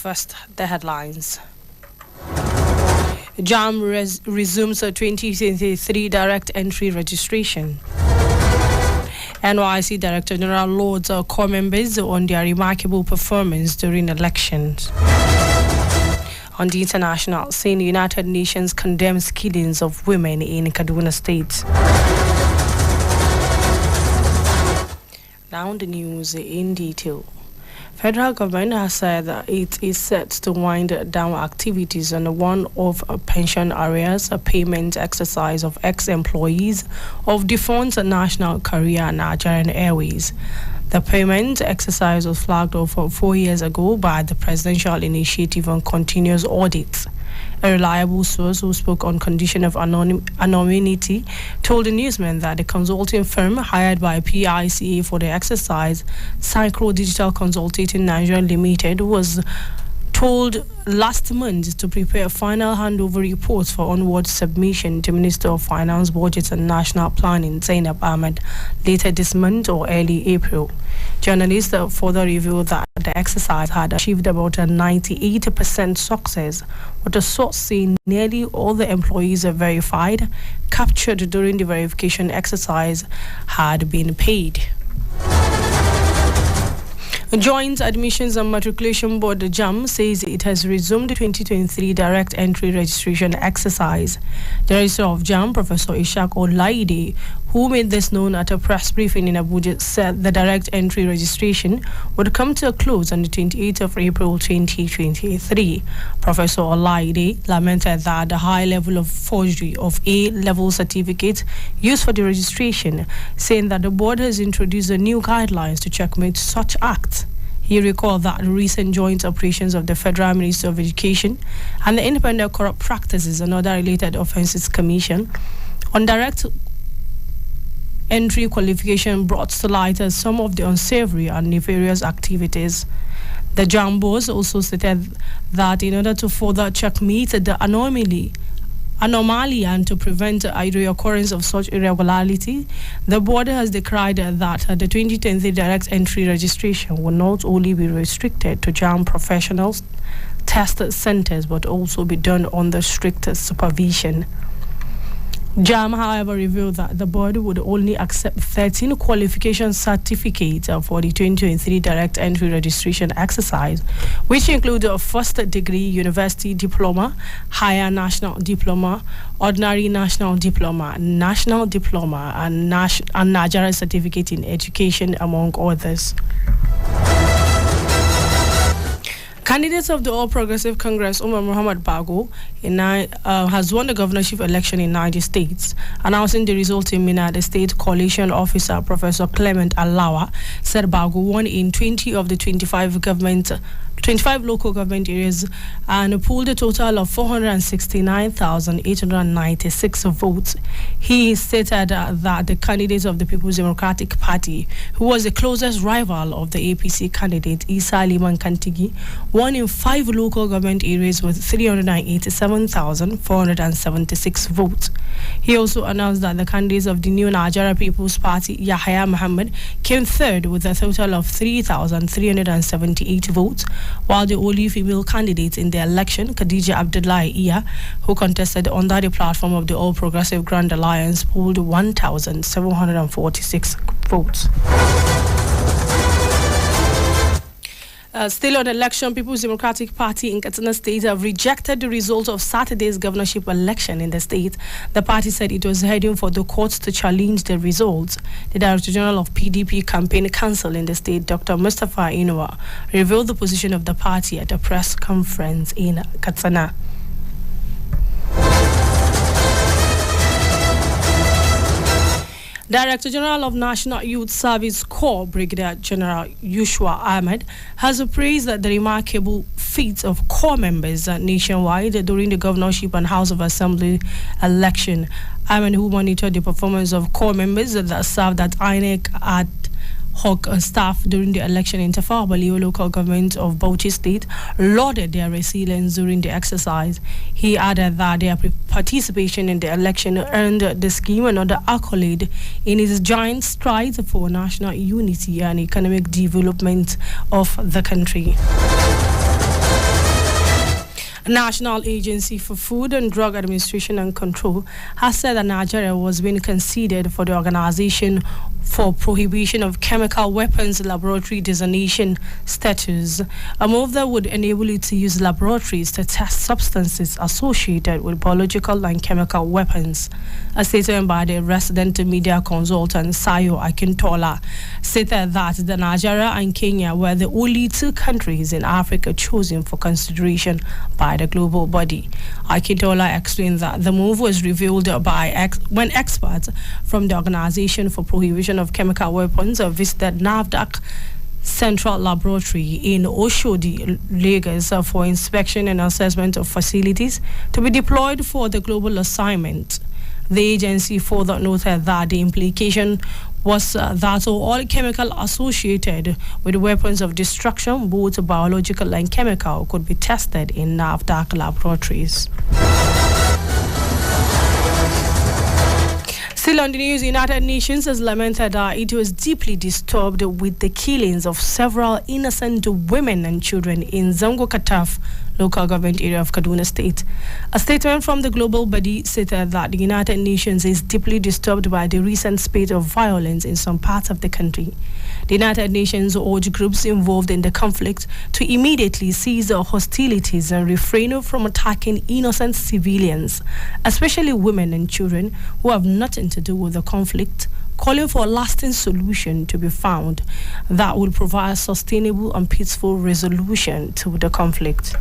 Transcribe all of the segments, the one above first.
first, the headlines. JAM resumes a 2023 direct entry registration. NYC Director General lauds core members on their remarkable performance during elections. On the international scene, the United Nations condemns killings of women in Kaduna State. Now the news in detail. Federal government has said that it is set to wind down activities on one of pension areas, a payment exercise of ex-employees of defunct National Carrier Nigerian Airways. The payment exercise was flagged off 4 years ago by the Presidential Initiative on Continuous Audits. A reliable source who spoke on condition of anonymity told the newsman that the consulting firm hired by PICA for the exercise, Synchro Digital Consulting Nigeria Limited, was told last month to prepare final handover reports for onward submission to Minister of Finance, Budget and National Planning, Zainab Ahmed, later this month or early April. Journalists further revealed that the exercise had achieved about a 98% success, with the source saying nearly all the employees are verified, captured during the verification exercise, had been paid. Joint Admissions and Matriculation Board, the JAM, says it has resumed the 2023 direct entry registration exercise. The Registrar of JAM, Professor Ishaq Olaide, who made this known at a press briefing in Abuja, said the direct entry registration would come to a close on the 28th of April 2023. Professor Olaide lamented that the high level of forgery of A-level certificates used for the registration, saying that the board has introduced the new guidelines to checkmate such acts. He recalled that recent joint operations of the Federal Ministry of Education and the Independent Corrupt Practices and Other Related Offences Commission on direct entry qualification brought to light some of the unsavory and nefarious activities. The JAM board also stated that in order to further checkmate the anomaly and to prevent the reoccurrence of such irregularity, the board has declared that the 2023 direct entry registration will not only be restricted to JAM professionals, test centers, but also be done under strictest supervision. JAM, however, revealed that the board would only accept 13 qualification certificates for the 2023 direct entry registration exercise, which include a first degree university diploma, higher national diploma, ordinary national diploma, and Nigerian certificate in education, among others. Candidates of the All Progressive Congress, Umar Muhammad Bago, has won the governorship election in Niger State. Announcing the result in Mina, the state coalition officer, Professor Clement Alawa, said Bago won in 20 of the 25 local government areas and pulled a total of 469,896 votes. He stated that the candidate of the People's Democratic Party, who was the closest rival of the APC candidate, Isa Liman Kantigi, won in 5 local government areas with 387,476 votes. He also announced that the candidates of the new Nigeria People's Party, Yahya Muhammad, came third with a total of 3,378 votes, while the only female candidate in the election, Khadija Abdullahi Iya, who contested under the platform of the All Progressive Grand Alliance, polled 1,746 votes. Still on election, People's Democratic Party in Katsina State have rejected the result of Saturday's governorship election in the state. The party said it was heading for the courts to challenge the results. The Director General of PDP Campaign Council in the state, Dr. Mustafa Inuwa, revealed the position of the party at a press conference in Katsina. Director General of National Youth Service Corps, Brigadier General Yushua Ahmed, has praised the remarkable feats of corps members nationwide during the governorship and House of Assembly election. Ahmed, who monitored the performance of corps members that served at INEC at Hawk staff during the election in Tafawa Balewa local government of Bauchi State, lauded their resilience during the exercise. He added that their participation in the election earned the scheme another accolade in its giant strides for national unity and economic development of the country. National Agency for Food and Drug Administration and Control has said that Nigeria was being considered for the Organization for Prohibition of Chemical Weapons laboratory designation status, a move that would enable it to use laboratories to test substances associated with biological and chemical weapons. A statement by the resident media consultant Sayo Akintola stated that the Nigeria and Kenya were the only two countries in Africa chosen for consideration by the global body. Akintola explained that the move was revealed when experts from the Organization for Prohibition of Chemical Weapons visited NAFDAC Central Laboratory in Oshodi, Lagos, for inspection and assessment of facilities to be deployed for the global assignment. The agency further noted that the implication was that all chemical associated with weapons of destruction, both biological and chemical, could be tested in NAFDAC laboratories. Still on the news, the United Nations has lamented that it was deeply disturbed with the killings of several innocent women and children in Zango Kataf local government area of Kaduna State. A statement from the global body stated that the United Nations is deeply disturbed by the recent spate of violence in some parts of the country. The United Nations urged groups involved in the conflict to immediately cease hostilities and refrain from attacking innocent civilians, especially women and children who have nothing to do with the conflict, calling for a lasting solution to be found that will provide sustainable and peaceful resolution to the conflict.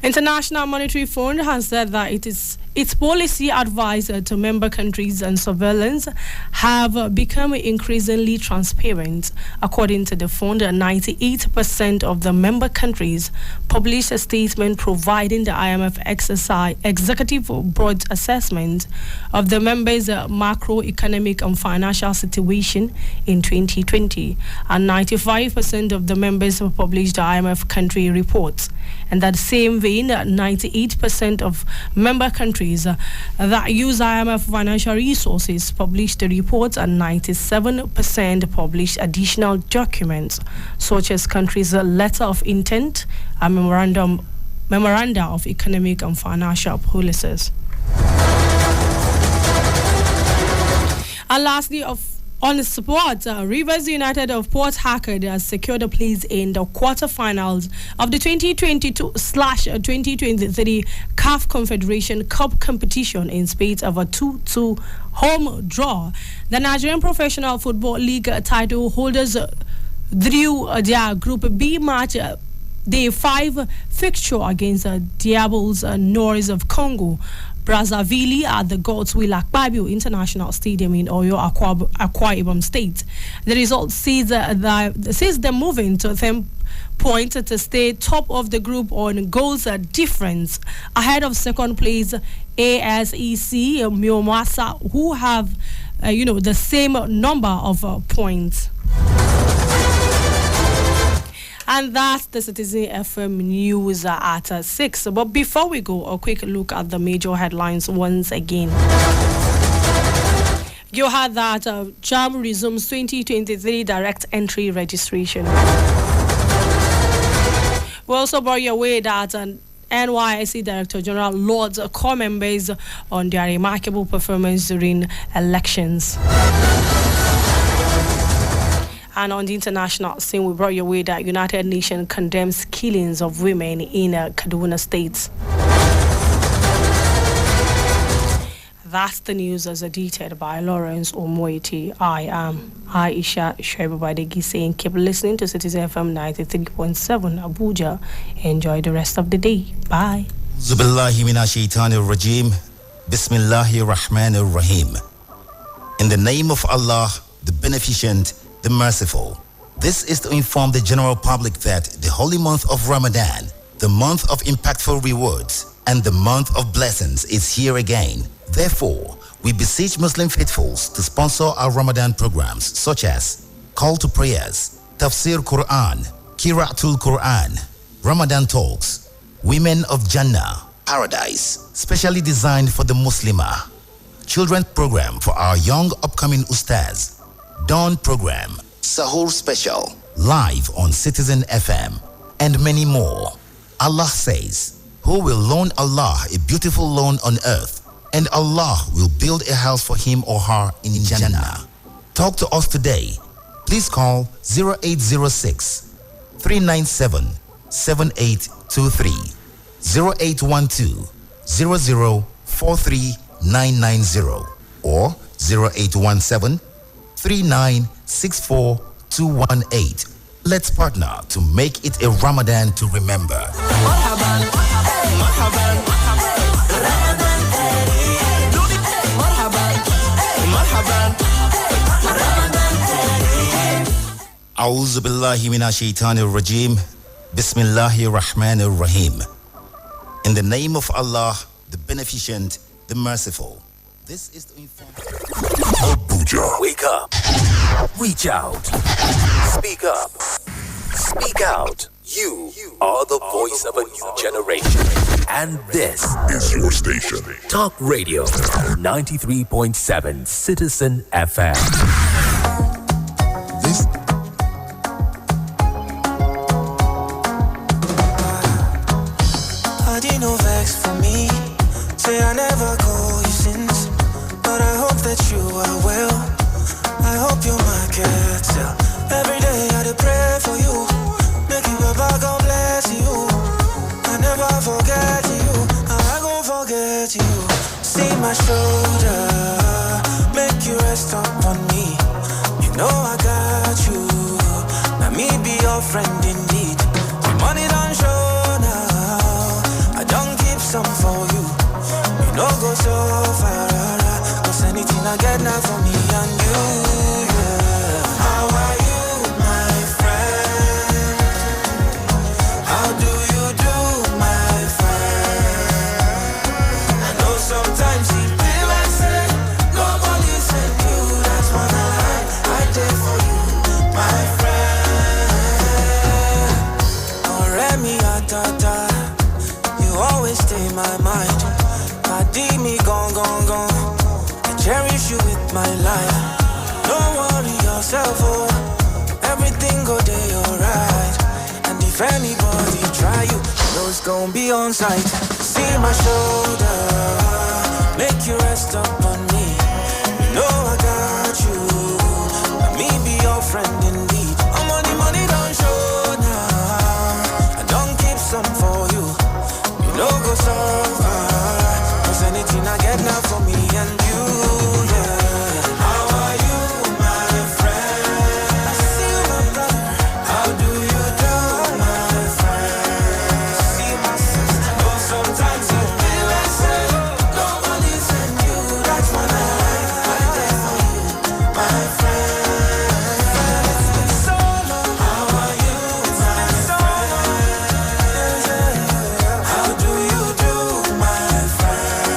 International Monetary Fund has said that its policy advisor to member countries and surveillance have become increasingly transparent. According to the fund, 98% of the member countries published a statement providing the IMF executive board assessment of the members' macroeconomic and financial situation in 2020, and 95% of the members have published the IMF country reports. And that same vein, 98% of member countries that use IMF financial resources published the reports, and 97% published additional documents, such as countries' letter of intent and memoranda of economic and financial policies. And lastly, on the sport, Rivers United of Port Harcourt has secured a place in the quarterfinals of the 2022/2023 CAF Confederation Cup competition in spite of a 2-2 home draw. The Nigerian Professional Football League title holders drew their Group B match Day 5 fixture against Diables Noise of Congo Brazzaville at the Godswill Akpabio International Stadium in Oyo, Akwa Ibom State. The result sees them moving to 10 points to stay top of the group on goals difference, ahead of second place ASEC Miomasa, who have the same number of points. And that's the Citizen FM news at 6. But before we go, a quick look at the major headlines once again. You heard that JAM resumes 2023 direct entry registration. We also brought your way that NYSC Director General Lords core members on their remarkable performance during elections. And on the international scene, we brought your way that United Nations condemns killings of women in Kaduna State. That's the news as edited by Lawrence Omoiti. I am Aisha Shoaib saying keep listening to Citizen FM 93.7 Abuja. Enjoy the rest of the day. Bye. Zubillahi minash shaitanir rajim. Bismillahir rahmanir rahim. In the name of Allah, the Beneficent, the Merciful. This is to inform the general public that the holy month of Ramadan, the month of impactful rewards, and the month of blessings is here again. Therefore, we beseech Muslim faithfuls to sponsor our Ramadan programs such as Call to Prayers, Tafsir Quran, Qira'atul Quran, Ramadan Talks, Women of Jannah, Paradise, specially designed for the Muslimah, Children's Program for our young upcoming Ustaz, Dawn Program, Sahur Special, live on Citizen FM, and many more. Allah says, who will loan Allah a beautiful loan on earth, and Allah will build a house for him or her in Jannah. Talk to us today. Please call 0806 397 7823, 0812 0043990, or 0817 3964218. Let's partner to make it a Ramadan to remember. Marhaban, marhaban, Ramadan Kareem. Marhaban, marhaban, Ramadan Kareem. A'udhu billahi minash shaitanir rajim. Bismillahir rahmanir rahim. In the name of Allah, the Beneficent, the Merciful. This is to inform Abuja. Wake up. Reach out. Speak up. Speak out. You are the voice of a new generation. And this is your station. Talk Radio 93.7 Citizen FM. This I didn't know vex for me. Say I never call you since, but I hope that you are well. I hope you're my girl. Every day I dey pray for you. Make you Baba, God bless you. I never forget you. I gon' forget you. See my shoulder, make you rest up on me. You know I got you. Now me be your friend indeed. The money don't show now. I don't keep some for you. You know go so far. Cause anything I get now for me and you. Yeah. How are you, my friend? How do you do, my friend? I know sometimes it feel like say nobody said you. That's when I did for you, my friend. Oremi atata, you always stay in my mind. Padi me gone, gone, gone. I cherish you with my life. Don't worry yourself, oh. Everything go day alright. And if anybody try you, know it's gonna be on sight. See my shoulder, make you rest up on me. You know I got you. Let me be your friend indeed. I'm on the money don't show now. I don't keep some for you. You know go so far. Cause anything I get now for me and you, yeah. How are you, my friend? I see you, my brother. How do you do, my friend? See my sister. Know sometimes you feel like say nobody sent you. That's when I did for you, my friend. It's been so long. How are you, my friend? How do you do, my friend?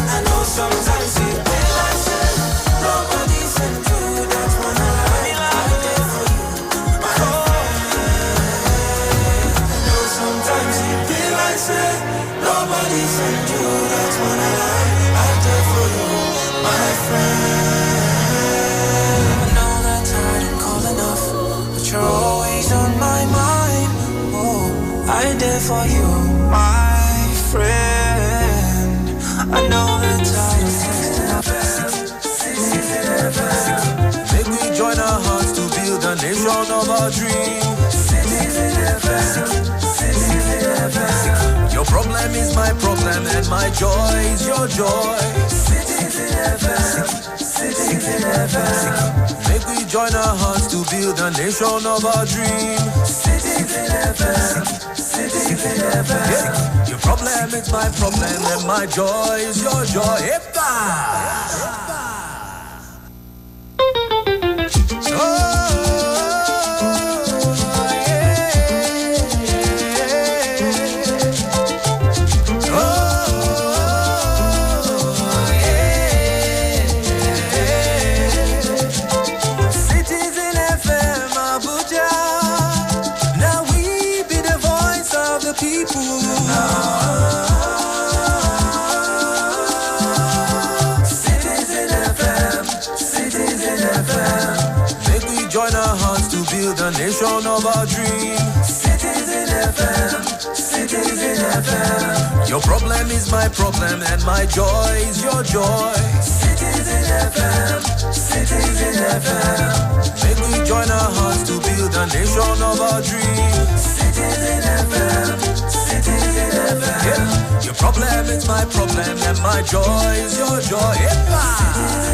I know sometimes it feel like say nobody sent you. That's when I did for you, my friend. I know sometimes it feel like say nobody sent you. That's when I did for you, my friend. I know that I don't call enough, but you're always on my mind. Oh, I did for you, my friend. I know that I don't text enough. Make we join our hearts to build a nation of our dreams. Your problem is my problem and my joy is your joy. Make we join our hearts to build a nation of our dreams. Yeah. Your problem is my problem and my joy is your joy. Citizen FM Abuja. Now we be the voice of the people. Citizen FM, Citizen FM. Make we join join our hearts to build a nation of our dreams. Citizen FM, Citizen FM. Your problem is my problem and my joy is your joy. Citizen FM, Citizen FM. Make we join our hearts to build a nation of our dreams. Citizen FM, Citizen FM. Yeah. Your problem is my problem and my joy is your joy. Yeah.